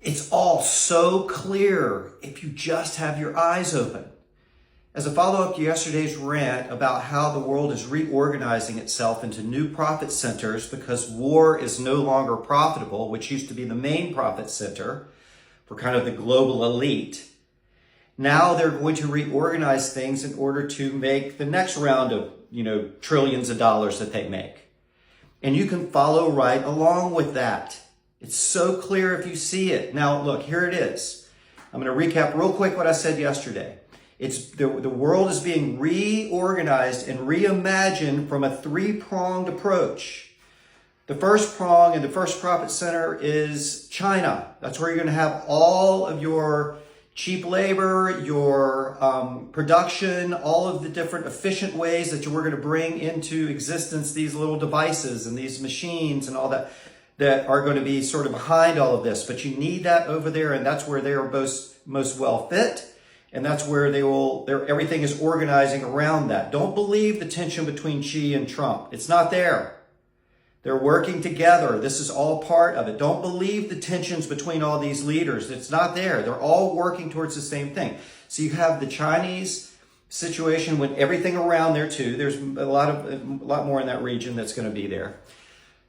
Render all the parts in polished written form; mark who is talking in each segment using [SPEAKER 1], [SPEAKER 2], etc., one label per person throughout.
[SPEAKER 1] It's all so clear if you just have your eyes open. As a follow-up to yesterday's rant about how the world is reorganizing itself into new profit centers because war is no longer profitable, which used to be the main profit center for kind of the global elite. Now they're going to reorganize things in order to make the next round of, trillions of dollars that they make. And you can follow right along with that. It's so clear if you see it. Now, look, here it is. I'm going to recap real quick what I said yesterday. It's the world is being reorganized and reimagined from a three-pronged approach. The first prong and the first profit center is China. That's where you're going to have all of your cheap labor, your production, all of the different efficient ways that we're going to bring into existence these little devices and these machines and all that are going to be sort of behind all of this. But you need that over there, and that's where they are most well fit. And that's where everything is organizing around that. Don't believe the tension between Xi and Trump. It's not there. They're working together. This is all part of it. Don't believe the tensions between all these leaders. It's not there. They're all working towards the same thing. So you have the Chinese situation with everything around there too. There's a lot more in that region that's going to be there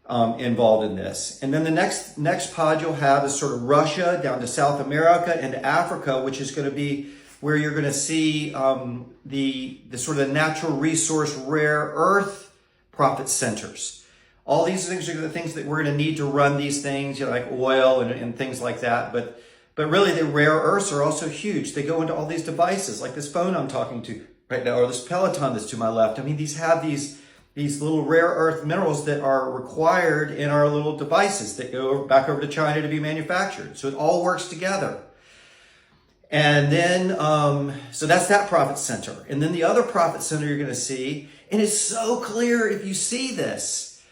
[SPEAKER 1] involved in this. And then the next pod you'll have is sort of Russia down to South America and Africa, which is going to be where you're going to see the sort of natural resource rare earth profit centers. All these things are the things that we're going to need to run these things, like oil and things like that. But really the rare earths are also huge. They go into all these devices, like this phone I'm talking to right now, or this Peloton that's to my left. I mean, these have these little rare earth minerals that are required in our little devices that go back over to China to be manufactured. So it all works together. And then, so that's that profit center. And then the other profit center you're going to see, and it's so clear if you see this,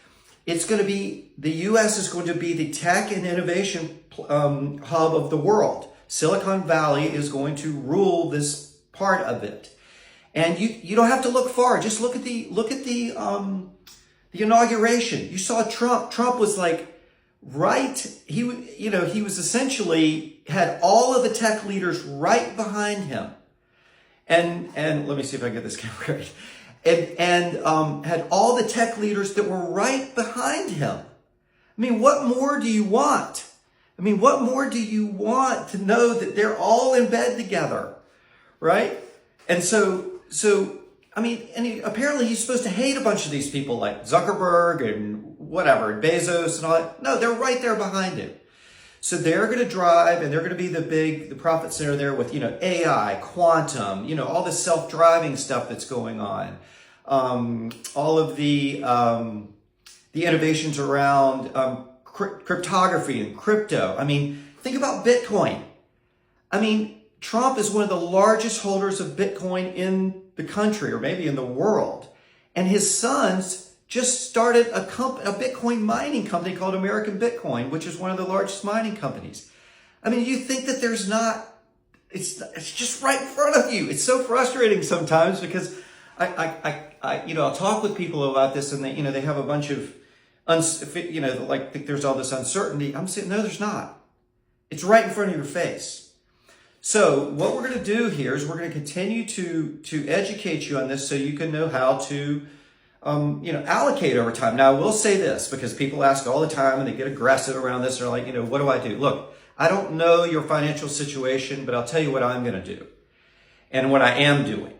[SPEAKER 1] it's going to be, the U.S. is going to be the tech and innovation hub of the world. Silicon Valley is going to rule this part of it. And you don't have to look far. Just look at the inauguration. You saw Trump. Trump was like he was essentially had all of the tech leaders right behind him. And let me see if I get this camera right. And had all the tech leaders that were right behind him. I mean, what more do you want? What more do you want to know that they're all in bed together, right? And apparently he's supposed to hate a bunch of these people like Zuckerberg and whatever, and Bezos and all that. No, they're right there behind him. So they're going to drive, and they're going to be the profit center there with, AI, quantum, all the self-driving stuff that's going on. All of the innovations around cryptography and crypto. Think about Bitcoin. Trump is one of the largest holders of Bitcoin in the country, or maybe in the world. And his sons just started a Bitcoin mining company called American Bitcoin, which is one of the largest mining companies. You think that there's not, it's just right in front of you. It's so frustrating sometimes because I'll talk with people about this, and they have a bunch of, think there's all this uncertainty. I'm saying, no, there's not. It's right in front of your face. So what we're going to do here is we're going to continue to educate you on this so you can know how to, allocate over time. Now, I will say this because people ask all the time and they get aggressive around this. They're like, what do I do? Look, I don't know your financial situation, but I'll tell you what I'm going to do and what I am doing.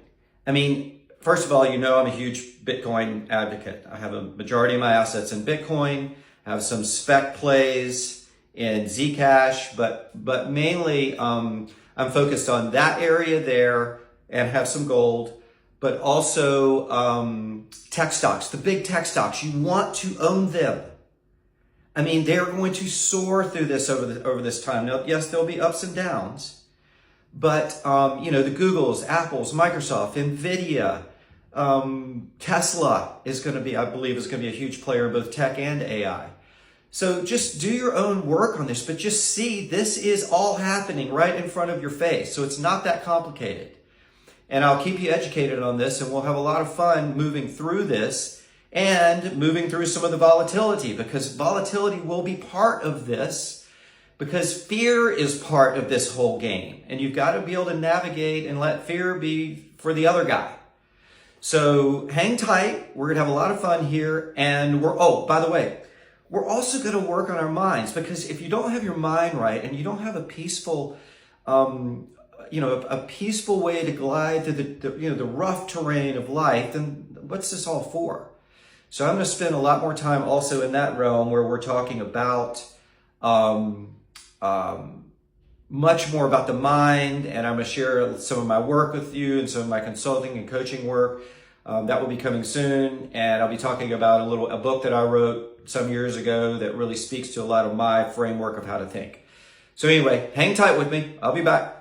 [SPEAKER 1] First of all, I'm a huge Bitcoin advocate. I have a majority of my assets in Bitcoin. I have some spec plays in Zcash, but mainly I'm focused on that area there and have some gold, but also tech stocks, the big tech stocks. You want to own them. They're going to soar through this over this time. Now, yes, there'll be ups and downs, but the Googles, Apples, Microsoft, Nvidia, Tesla is going to be, I believe, is going to be a huge player in both tech and AI. So just do your own work on this, but just see this is all happening right in front of your face. So it's not that complicated. And I'll keep you educated on this, and we'll have a lot of fun moving through this and moving through some of the volatility, because volatility will be part of this because fear is part of this whole game. And you've got to be able to navigate and let fear be for the other guy. So hang tight. We're going to have a lot of fun here. And by the way, we're also going to work on our minds, because if you don't have your mind right and you don't have a peaceful, a peaceful way to glide through the rough terrain of life, then what's this all for? So I'm going to spend a lot more time also in that realm where we're talking about much more about the mind, and I'm going to share some of my work with you and some of my consulting and coaching work. That will be coming soon, and I'll be talking about a book that I wrote some years ago that really speaks to a lot of my framework of how to think. So anyway, hang tight with me. I'll be back.